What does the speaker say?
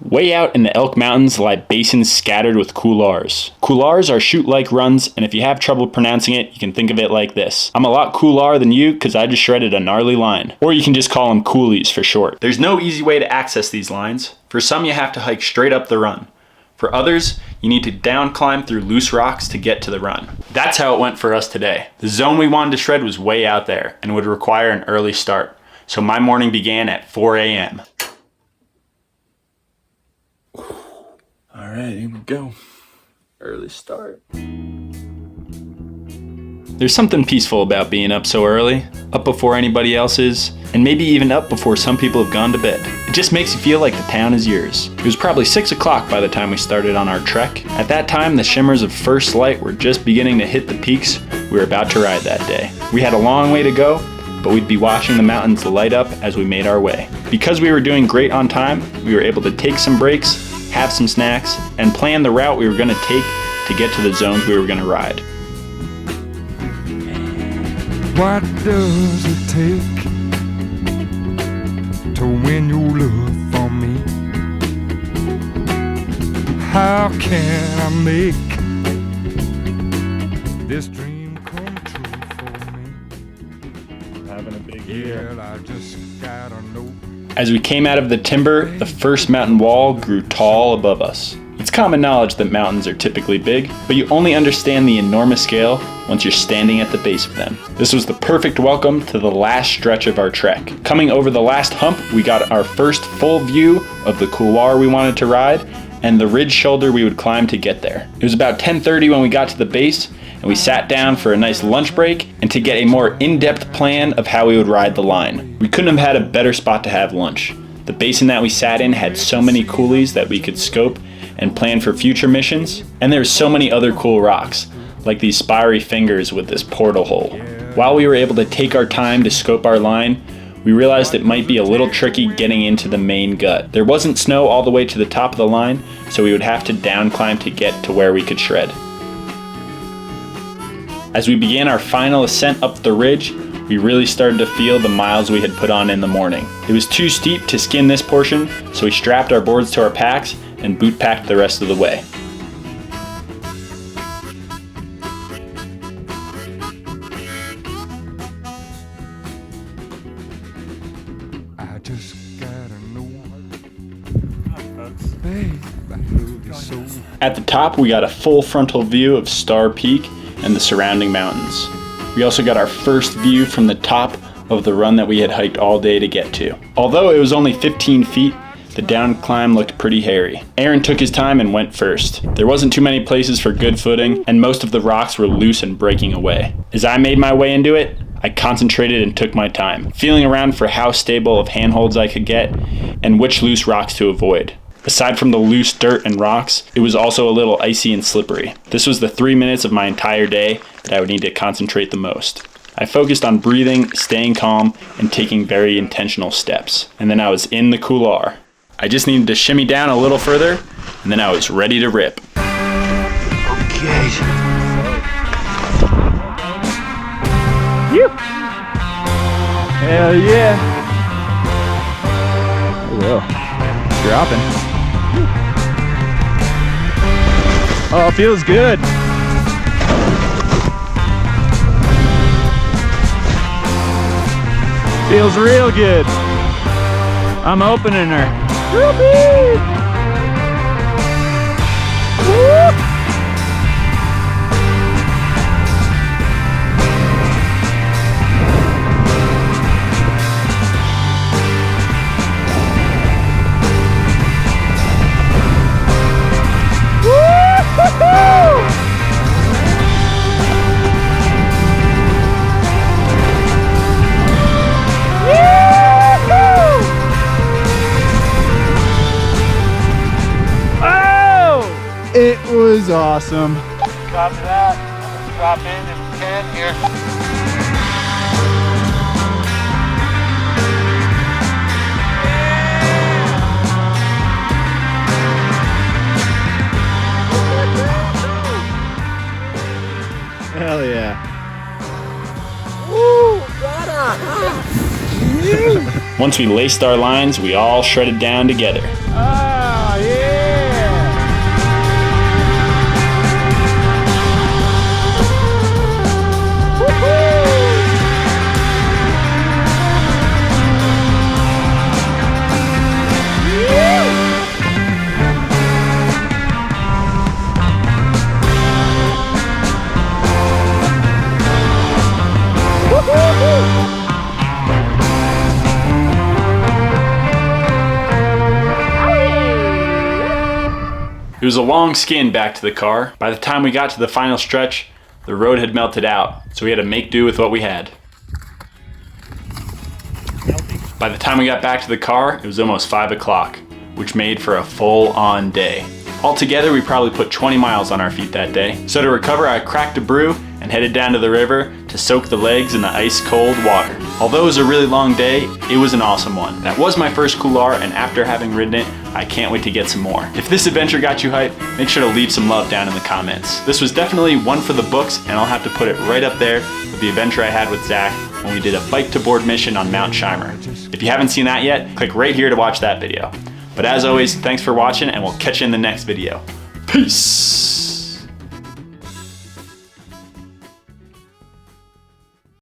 Way out in the Elk Mountains lie basins scattered with couloirs. Couloirs are chute-like runs, and if you have trouble pronouncing it, you can think of it like this. I'm a lot cooler than you because I just shredded a gnarly line. Or you can just call them coolies for short. There's no easy way to access these lines. For some, you have to hike straight up the run. For others, you need to down climb through loose rocks to get to the run. That's how it went for us today. The zone we wanted to shred was way out there and would require an early start. So my morning began at 4 a.m. All right, here we go. Early start. There's something peaceful about being up so early, up before anybody else is, and maybe even up before some people have gone to bed. It just makes you feel like the town is yours. It was probably 6 o'clock by the time we started on our trek. At that time, the shimmers of first light were just beginning to hit the peaks we were about to ride that day. We had a long way to go, but we'd be watching the mountains light up as we made our way. Because we were doing great on time, we were able to take some breaks, have some snacks, and plan the route we were going to take to get to the zones we were going to ride. What does it take to win your love for me? How can I make this dream come true for me? Having a big year. Well, I just gotta know. As we came out of the timber, the first mountain wall grew tall above us. It's common knowledge that mountains are typically big, but you only understand the enormous scale once you're standing at the base of them. This was the perfect welcome to the last stretch of our trek. Coming over the last hump, we got our first full view of the couloir we wanted to ride and the ridge shoulder we would climb to get there. It was about 10:30 when we got to the base, and we sat down for a nice lunch break and to get a more in-depth plan of how we would ride the line. We couldn't have had a better spot to have lunch. The basin that we sat in had so many coulees that we could scope and plan for future missions, and there were so many other cool rocks, like these spiry fingers with this portal hole. While we were able to take our time to scope our line, we realized it might be a little tricky getting into the main gut. There wasn't snow all the way to the top of the line, so we would have to down climb to get to where we could shred. As we began our final ascent up the ridge, we really started to feel the miles we had put on in the morning. It was too steep to skin this portion, so we strapped our boards to our packs and boot packed the rest of the way. I just gotta know. Babe, I love you so. At the top, we got a full frontal view of Star Peak and the surrounding mountains. We also got our first view from the top of the run that we had hiked all day to get to. Although it was only 15 feet, the down climb looked pretty hairy. Aaron took his time and went first. There wasn't too many places for good footing, and most of the rocks were loose and breaking away. As I made my way into it, I concentrated and took my time, feeling around for how stable of handholds I could get and which loose rocks to avoid. Aside from the loose dirt and rocks, it was also a little icy and slippery. This was the 3 minutes of my entire day that I would need to concentrate the most. I focused on breathing, staying calm, and taking very intentional steps. And then I was in the couloir. I just needed to shimmy down a little further, and then I was ready to rip. Okay. You. Hell yeah. Whoa. Dropping. Oh, it feels good. Feels real good. I'm opening her. Whoopee! Whoop! It was awesome. Copy that. I'm gonna drop in 10 here. Hell yeah. Woo! Brother! Once we laced our lines, we all shredded down together. Ah, It was a long skin back to the car. By the time we got to the final stretch, the road had melted out, so we had to make do with what we had. By the time we got back to the car, it was almost 5 o'clock, which made for a full-on day. Altogether, we probably put 20 miles on our feet that day. So to recover, I cracked a brew and headed down to the river to soak the legs in the ice-cold water. Although it was a really long day, it was an awesome one. That was my first Couloir, and after having ridden it, I can't wait to get some more. If this adventure got you hyped, make sure to leave some love down in the comments. This was definitely one for the books, and I'll have to put it right up there with the adventure I had with Zach when we did a bike to board mission on Mount Shimer. If you haven't seen that yet, click right here to watch that video. But as always, thanks for watching, and we'll catch you in the next video. Peace!